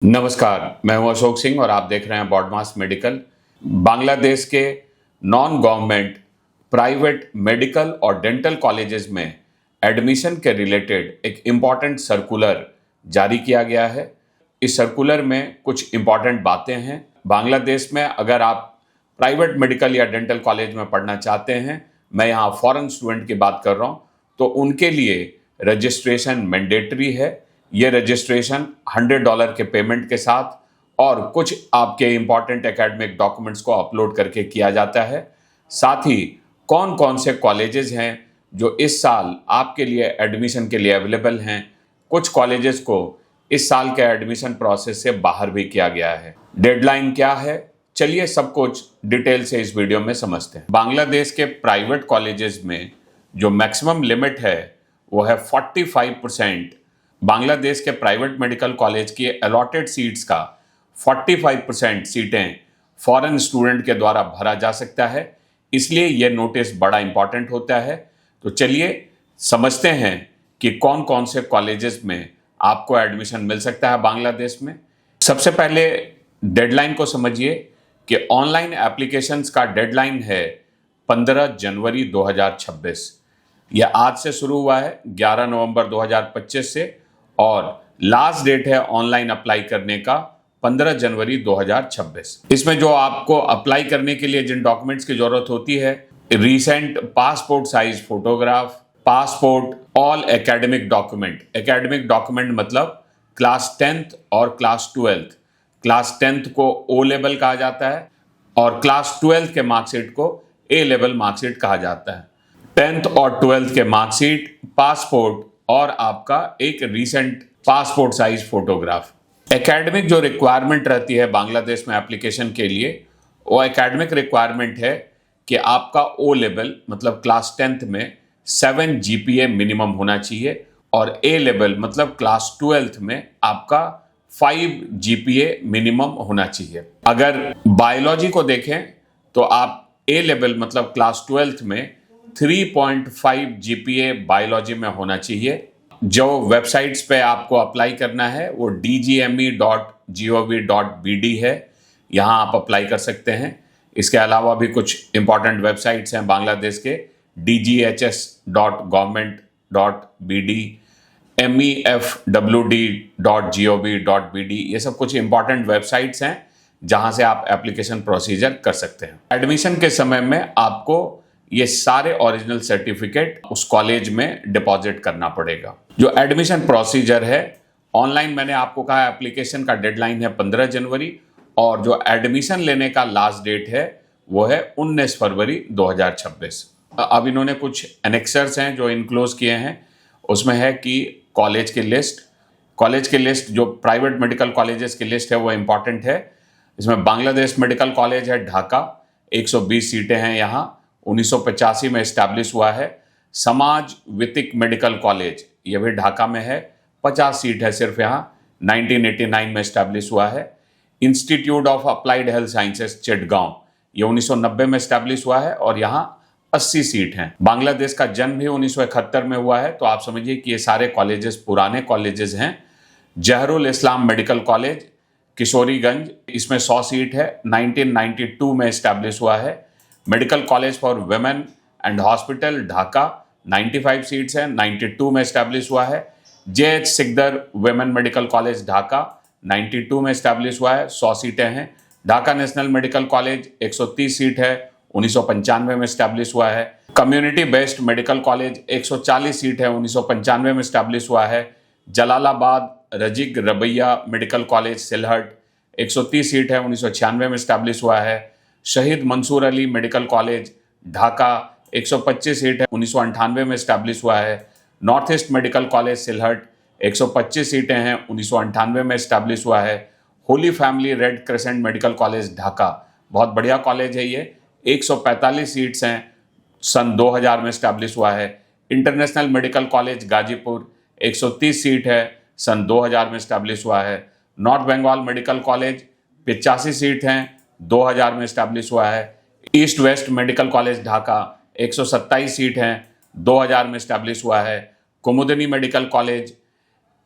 नमस्कार, मैं हूं अशोक सिंह और आप देख रहे हैं बॉडमास मेडिकल। बांग्लादेश के नॉन गवर्नमेंट प्राइवेट मेडिकल और डेंटल कॉलेजेस में एडमिशन के रिलेटेड एक इम्पॉर्टेंट सर्कुलर जारी किया गया है। इस सर्कुलर में कुछ इम्पॉर्टेंट बातें हैं। बांग्लादेश में अगर आप प्राइवेट मेडिकल या डेंटल कॉलेज में पढ़ना चाहते हैं, मैं यहाँ फॉरेन स्टूडेंट की बात कर रहा हूँ, तो उनके लिए रजिस्ट्रेशन मैंडेटरी है। ये रजिस्ट्रेशन $100 के पेमेंट के साथ और कुछ आपके इंपॉर्टेंट एकेडमिक डॉक्यूमेंट्स को अपलोड करके किया जाता है। साथ ही कौन कौन से कॉलेजेस हैं जो इस साल आपके लिए एडमिशन के लिए अवेलेबल हैं, कुछ कॉलेजेस को इस साल के एडमिशन प्रोसेस से बाहर भी किया गया है। डेडलाइन क्या है, चलिए सब कुछ डिटेल से इस वीडियो में समझते हैं। बांग्लादेश के प्राइवेट कॉलेजेस में जो मैक्सिमम लिमिट है वो है 45%। बांग्लादेश के प्राइवेट मेडिकल कॉलेज की अलॉटेड सीट्स का 45% सीटें फॉरेन स्टूडेंट के द्वारा भरा जा सकता है, इसलिए यह नोटिस बड़ा इंपॉर्टेंट होता है। तो चलिए समझते हैं कि कौन कौन से कॉलेजेस में आपको एडमिशन मिल सकता है बांग्लादेश में। सबसे पहले डेडलाइन को समझिए कि ऑनलाइन एप्लीकेशंस का डेडलाइन है 15 जनवरी 2026। यह आज से शुरू हुआ है 11 नवंबर 2025 से, और लास्ट डेट है ऑनलाइन अप्लाई करने का 15 जनवरी 2026। इसमें जो आपको अप्लाई करने के लिए जिन डॉक्यूमेंट्स की जरूरत होती है, recent passport size photograph, passport, all academic document. Academic document मतलब क्लास 10th और क्लास 12th। क्लास 10th को O लेवल कहा जाता है और क्लास 12th के मार्कशीट को A लेवल मार्कशीट कहा जाता है। 10th और 12th के मार्कशीट, पासपोर्ट और आपका एक recent passport size photograph. Academic जो रिक्वायरमेंट रहती है बांग्लादेश में एप्लीकेशन के लिए, वो एकेडमिक रिक्वायरमेंट है कि आपका O लेवल मतलब क्लास 10th में 7 GPA मिनिमम होना चाहिए और A लेवल मतलब क्लास 12th में आपका 5 GPA मिनिमम होना चाहिए। अगर बायोलॉजी को देखें तो आप A लेवल मतलब क्लास 12th में 3.5 GPA बायोलॉजी में होना चाहिए। जो वेबसाइट्स पे आपको अप्लाई करना है वो dgme.gov.bd है, यहाँ आप अप्लाई कर सकते हैं। इसके अलावा भी कुछ इंपॉर्टेंट वेबसाइट्स हैं बांग्लादेश के, dghs.government.bd, mefwd.gov.bd, ये सब कुछ इंपॉर्टेंट वेबसाइट्स हैं जहां से आप एप्लीकेशन प्रोसीजर कर सकते हैं। एडमिशन के समय में आपको ये सारे ओरिजिनल सर्टिफिकेट उस कॉलेज में डिपॉजिट करना पड़ेगा। जो एडमिशन प्रोसीजर है ऑनलाइन, मैंने आपको कहा एप्लीकेशन का डेडलाइन है 15 जनवरी और जो एडमिशन लेने का लास्ट डेट है वो है 19 फरवरी 2026। अब इन्होंने कुछ एनेक्सर्स हैं जो इनक्लोज किए हैं। उसमें है कि कॉलेज की लिस्ट जो प्राइवेट मेडिकल कॉलेजेस की लिस्ट है वो इम्पॉर्टेंट है। इसमें बांग्लादेश मेडिकल कॉलेज है ढाका, 120 सीटें हैं यहाँ, 1985 में इस्टेब्लिश हुआ है। समाज वितिक मेडिकल कॉलेज ये भी ढाका में है, 50 सीट है सिर्फ यहाँ, 1989 में इस्टेब्लिश हुआ है। Institute of applied health sciences Chittagong ये 1990 में इस्टेब्लिश हुआ है और यहाँ 80 सीट हैं। बांग्लादेश का जन्म भी 1971 में हुआ है, तो आप समझिए कि ये सारे कॉलेजेस पुराने कॉलेजेस हैं। जहरुल इस्लाम मेडिकल कॉलेज किशोरीगंज, इसमें 100 सीट है, 1992 में इस्टेब्लिश हुआ है। Medical college for women and hospital Dhaka, 95 seats हैं, 92 में इस्टेब्लिश हुआ है। JH Sikdar women medical college Dhaka, 92 में इस्टेब्लिश हुआ है, 100 सीटें हैं। Dhaka national medical college 130 seat है, 1995 में इस्टेब्लिश हुआ है। Community based medical college 140 seat है, 1995 में इस्टेब्लिश हुआ है। Jalalabad Ragib Rabeya medical college Sylhet, 130 seat है, 1996 में इस्टेब्लिश हुआ है। Shaheed Mansur Ali Medical college Dhaka, 125 seat है, 1998 में इस्टेब्लिश हुआ है। North East Medical college Sylhet, 125 सीटें हैं, 1998 में इस्टेब्लिश हुआ है। Holy Family Red Crescent Medical college Dhaka, बहुत बढ़िया कॉलेज है ये, 145 सीट्स हैं, सन 2000 में इस्टेब्लिश हुआ है। International medical College Gazipur, 130 seat है, सन 2000 में इस्टेब्लिश हुआ है। North Bengal Medical College 85 seat हैं, 2000 में इस्टेब्लिश हुआ है। East West Medical college Dhaka, 127 seat हैं, 2000 में इस्टेब्लिश हुआ है। कुमुदनी मेडिकल कॉलेज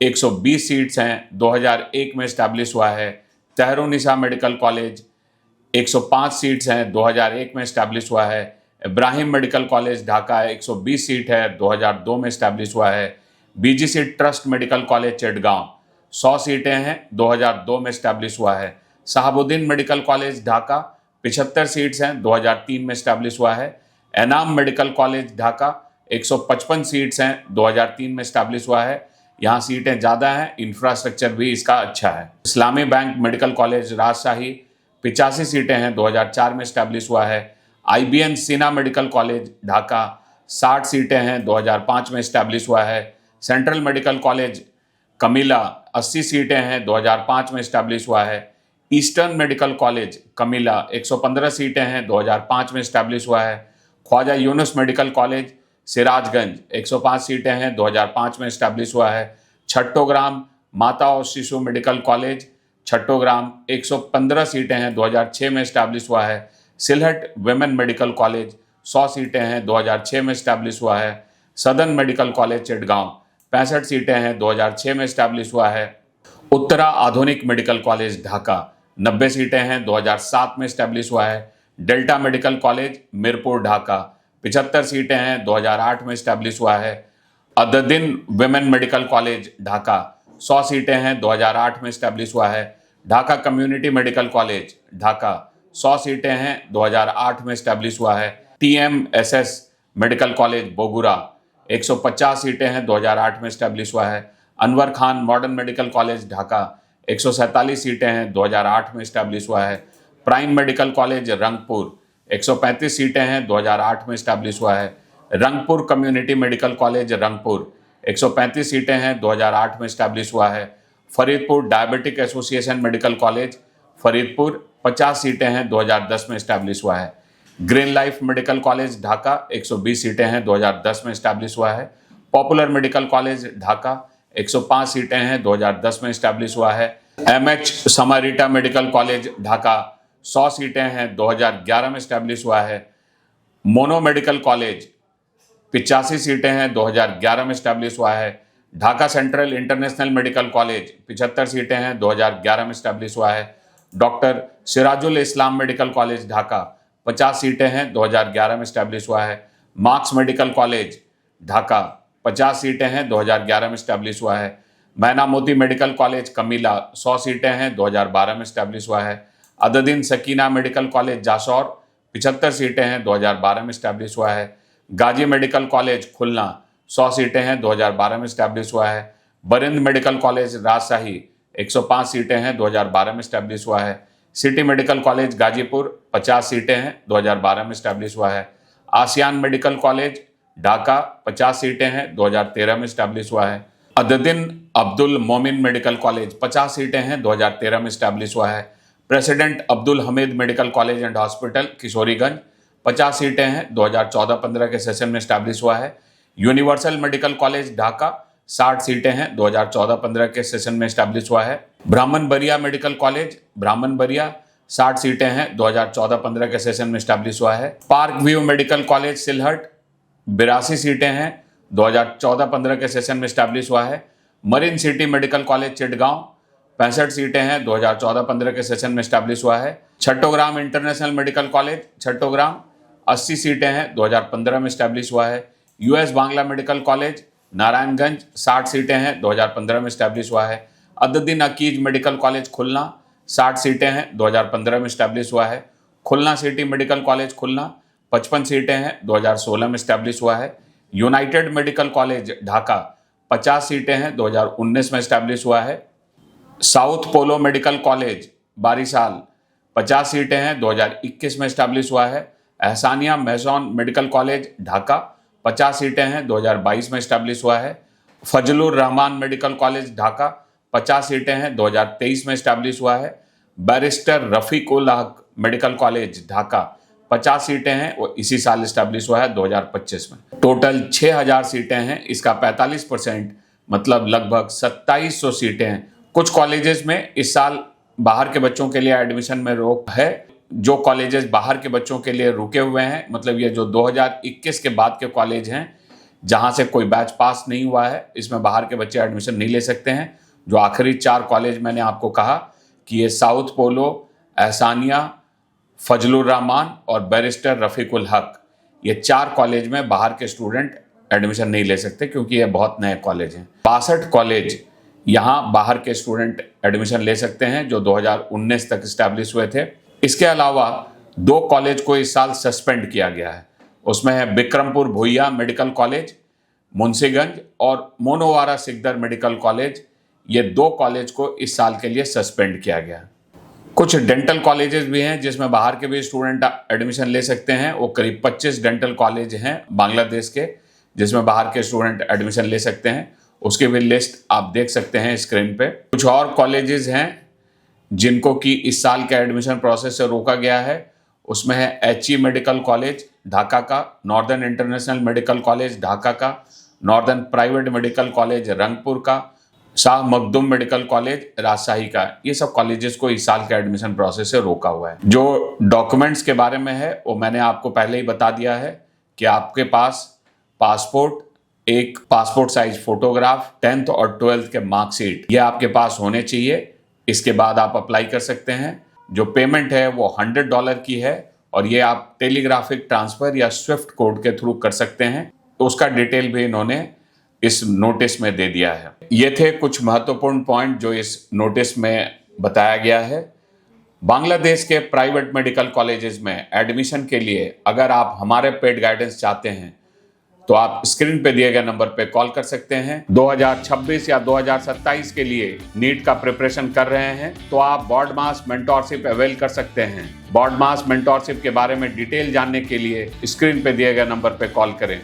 120 सीट्स हैं, 2001 में इस्टेब्लिश हुआ है। तहरुनिसा मेडिकल कॉलेज 105 सीट्स हैं, 2001 में इस्टेब्लिश हुआ है। Ibrahim medical college Dhaka 120 seat है, 2002 में इस्टेब्लिश हुआ है। BGC trust medical college Chittagong 100 सीटें हैं, 2002 में इस्टेब्लिश हुआ है। Shahabuddin medical college Dhaka 75 seats हैं, 2003 में इस्टेब्लिश हुआ है। ENAM medical college Dhaka 155 seats हैं, 2003 में इस्टेब्लिश हुआ है। यहाँ सीटें ज़्यादा हैं, इंफ्रास्ट्रक्चर भी इसका अच्छा है। इस्लामी बैंक मेडिकल कॉलेज राजशाही 85 सीटें हैं, 2004 में इस्टेब्लिश हुआ है। IBN सीना मेडिकल कॉलेज ढाका 60 सीटें हैं, 2005 में इस्टेब्लिश हुआ है। सेंट्रल मेडिकल कॉलेज कमिला 80 सीटें हैं, 2005 में इस्टेब्लिश हुआ है। ईस्टर्न मेडिकल कॉलेज कमिला 115 सीटें हैं, 2005 में इस्टेब्लिश हुआ है। ख्वाजा यूनुस मेडिकल कॉलेज सिराजगंज 105 सीटें हैं, 2005 में इस्टेब्लिश हुआ है। छट्टोग्राम माता और शिशु मेडिकल कॉलेज छट्टोग्राम 115 सीटें हैं, 2006 में इस्टेब्लिश हुआ है। सिलहट वुमेन मेडिकल कॉलेज 100 सीटें हैं, 2006 में इस्टेब्लिश हुआ है। सदर्न मेडिकल कॉलेज चिटगांव 65 सीटें हैं, 2006 में इस्टेब्लिश हुआ है। उत्तरा आधुनिक मेडिकल कॉलेज ढाका 90 सीटें हैं, 2007 में इस्टेब्लिश हुआ है। Delta medical college Mirpur Dhaka 75 सीटें हैं, 2008 में इस्टेब्लिश हुआ है। अददीन वुमेन मेडिकल कॉलेज ढाका 100 सीटें हैं, 2008 में इस्टेब्लिश हुआ है। Dhaka community medical college Dhaka 100 सीटें हैं, 2008 में इस्टेब्लिश हुआ है। TMSS मेडिकल कॉलेज बोगुरा 150 सीटें हैं, 2008 में इस्टेब्लिश हुआ है। Anwar Khan modern medical college Dhaka 147 सीटें हैं, 2008 में इस्टेब्लिश हुआ है। प्राइम मेडिकल कॉलेज रंगपुर 135 सीटें हैं, 2008 में इस्टेब्लिश हुआ है। Rangpur community medical college Rangpur 135 सीटें हैं, 2008 में इस्टेब्लिश हुआ है। Faridpur diabetic association medical college Faridpur 50 सीटें हैं, 2010 में इस्टेब्लिश हुआ है। Green life medical college Dhaka 120 सीटें हैं, 2010 में इस्टेब्लिश हुआ है। पॉपुलर मेडिकल कॉलेज ढाका 105 सीटें हैं, 2010 में इस्टेब्लिश हुआ है। MH समारिटा मेडिकल कॉलेज ढाका 100 सीटें हैं, 2011 में इस्टेब्लिश हुआ है। मोनो मेडिकल कॉलेज 85 सीटें हैं, 2011 में इस्टेब्लिश हुआ है। Dhaka central international medical college 75 सीटें हैं, 2011 में इस्टेब्लिश हुआ है। डॉक्टर सिराजुल इस्लाम मेडिकल कॉलेज ढाका 50 सीटें हैं, 2011 में इस्टेब्लिश हुआ है। मार्क्स मेडिकल कॉलेज ढाका 50 सीटें हैं, 2011 में इस्टेब्लिश हुआ है। मैना मोती मेडिकल कॉलेज कमिला 100 सीटें हैं, 2012 में इस्टेब्लिश हुआ है। अददीन सकीना मेडिकल कॉलेज जासौर 75 सीटें हैं, 2012 में इस्टेब्लिश हुआ है। गाजी मेडिकल कॉलेज खुलना 100 सीटें हैं, 2012 में इस्टेब्लिश हुआ है। बरिंद मेडिकल कॉलेज राजशाही 105 सीटें हैं, 2012 में इस्टेब्लिश हुआ है। सिटी मेडिकल कॉलेज गाजीपुर 50 सीटें हैं, 2012 में इस्टेब्लिश हुआ है। आसियान मेडिकल कॉलेज ढाका 50 सीटें हैं, 2013 में इस्टेब्लिश हुआ है। अददीन अब्दुल मोमिन मेडिकल कॉलेज 50 सीटें हैं, 2013 में इस्टेब्लिश हुआ है। President Abdul Hamid medical college and hospital Kishoreganj 50 सीटें हैं, 2014-15 के सेशन में इस्टेब्लिश हुआ है। यूनिवर्सल मेडिकल कॉलेज ढाका 60 सीटें हैं, 2014-15 के सेशन में इस्टेब्लिश हुआ है। ब्राह्मण बरिया मेडिकल कॉलेज ब्राह्मण बरिया 60 सीटें हैं, 2014-15 के सेशन में इस्टेब्लिश हुआ है। Park view medical college Sylhet 82 सीटें हैं, 2014-15 के सेशन में इस्टेब्लिश हुआ है। Marine city medical college Chittagong 65 सीटें हैं, 2014-15 के सेशन में इस्टेब्लिश हुआ है। छट्टोग्राम इंटरनेशनल मेडिकल कॉलेज छट्टोग्राम 80 सीटें हैं, 2015 में इस्टेब्लिश हुआ है। US Bangla medical college Narayanganj 60 सीटें हैं, 2015 में इस्टेब्लिश हुआ है। अददीन अकीज मेडिकल कॉलेज खुलना 60 सीटें हैं, 2015 में इस्टेब्लिश हुआ है। खुलना सिटी मेडिकल कॉलेज खुलना 55 सीटें हैं, 2016 में इस्टेब्लिश हुआ है। यूनाइटेड मेडिकल कॉलेज ढाका 50 सीटें हैं, 2019 में इस्टेब्लिश हुआ है। साउथ पोलो मेडिकल कॉलेज बारिशाल 50 सीटें हैं, 2021 में इस्टेब्लिश हुआ है। एहसानिया मैसॉन मेडिकल कॉलेज ढाका 50 सीटें हैं, 2022 में इस्टेब्लिश हुआ है। फजलुर रहमान मेडिकल कॉलेज ढाका 50 सीटें हैं, 2023 में इस्टेब्लिश हुआ है। बैरिस्टर रफ़ीकुल हक मेडिकल कॉलेज ढाका 50 सीटें हैं, वो इसी साल इस्टेब्लिश हुआ है 2025 में। टोटल 6000 सीटें हैं, इसका 45% मतलब लगभग 2700 सीटें हैं। कुछ कॉलेजेस में इस साल बाहर के बच्चों के लिए एडमिशन में रोक है। जो कॉलेजेस बाहर के बच्चों के लिए रुके हुए हैं, मतलब ये जो 2021 के बाद के कॉलेज हैं, जहां से कोई बैच पास नहीं हुआ है, इसमें बाहर के बच्चे एडमिशन नहीं ले सकते हैं। जो आखिरी 4 कॉलेज मैंने आपको कहा कि ये साउथ पोलो, एहसानिया, फजलुर रहमान और बैरिस्टर रफीकुल हक, ये 4 कॉलेज में बाहर के स्टूडेंट एडमिशन नहीं ले सकते क्योंकि ये बहुत नए कॉलेज हैं। 62 कॉलेज यहाँ बाहर के स्टूडेंट एडमिशन ले सकते हैं जो 2019 तक इस्टेब्लिश हुए थे। इसके अलावा 2 कॉलेज को इस साल सस्पेंड किया गया है। उसमें है बिक्रमपुर भुइया मेडिकल कॉलेज मुंशीगंज और मोनोवारा सिकदर मेडिकल कॉलेज। ये 2 कॉलेज को इस साल के लिए सस्पेंड किया गया है। कुछ डेंटल कॉलेजेस भी हैं जिसमें बाहर के भी स्टूडेंट एडमिशन ले सकते हैं। वो करीब 25 डेंटल कॉलेज हैं बांग्लादेश के जिसमें बाहर के स्टूडेंट एडमिशन ले सकते हैं। उसकी भी लिस्ट आप देख सकते हैं स्क्रीन पे। कुछ और कॉलेजेस हैं जिनको कि इस साल के एडमिशन प्रोसेस से रोका गया है। उसमें है HE मेडिकल कॉलेज ढाका का, northern international medical college Dhaka का, northern private medical college Rangpur का, शाह मखदूम मेडिकल कॉलेज राजशाही का। ये सब कॉलेजेस को इस साल के एडमिशन प्रोसेस से रोका हुआ है। जो डॉक्यूमेंट्स के बारे में है वो मैंने आपको पहले ही बता दिया है कि आपके पास पासपोर्ट, एक पासपोर्ट साइज फोटोग्राफ, 10th और 12th के मार्कशीट, ये आपके पास होने चाहिए। इसके बाद आप अप्लाई कर सकते हैं। जो पेमेंट है वो $100 की है और ये आप टेलीग्राफिक ट्रांसफर या स्विफ्ट कोड के थ्रू कर सकते हैं। तो उसका डिटेल भी इन्होंने इस नोटिस में दे दिया है। ये थे कुछ महत्वपूर्ण पॉइंट जो इस नोटिस में बताया गया है। बांग्लादेश के प्राइवेट मेडिकल कॉलेजेस में एडमिशन के लिए अगर आप हमारे पेड गाइडेंस चाहते हैं तो आप स्क्रीन पे दिए गए नंबर पे कॉल कर सकते हैं। 2026 या 2027 के लिए नीट का प्रिपरेशन कर रहे हैं तो आप बॉडमास मेंटोरशिप अवेल कर सकते हैं। बॉडमास मेंटोरशिप के बारे में डिटेल जानने के लिए स्क्रीन पे दिए गए नंबर पे कॉल करें।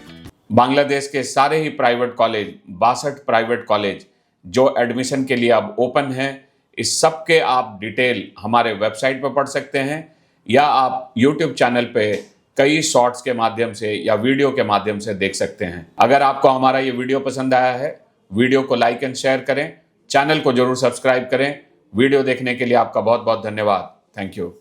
बांग्लादेश के सारे ही प्राइवेट कॉलेज, 62 प्राइवेट कॉलेज जो एडमिशन के लिए अब ओपन हैं, इस सब के आप डिटेल हमारे वेबसाइट पर पढ़ सकते हैं या आप यूट्यूब चैनल पे कई शॉर्ट्स के माध्यम से या वीडियो के माध्यम से देख सकते हैं। अगर आपको हमारा ये वीडियो पसंद आया है, वीडियो को लाइक एंड शेयर करें, चैनल को जरूर सब्सक्राइब करें। वीडियो देखने के लिए आपका बहुत बहुत धन्यवाद। Thank you.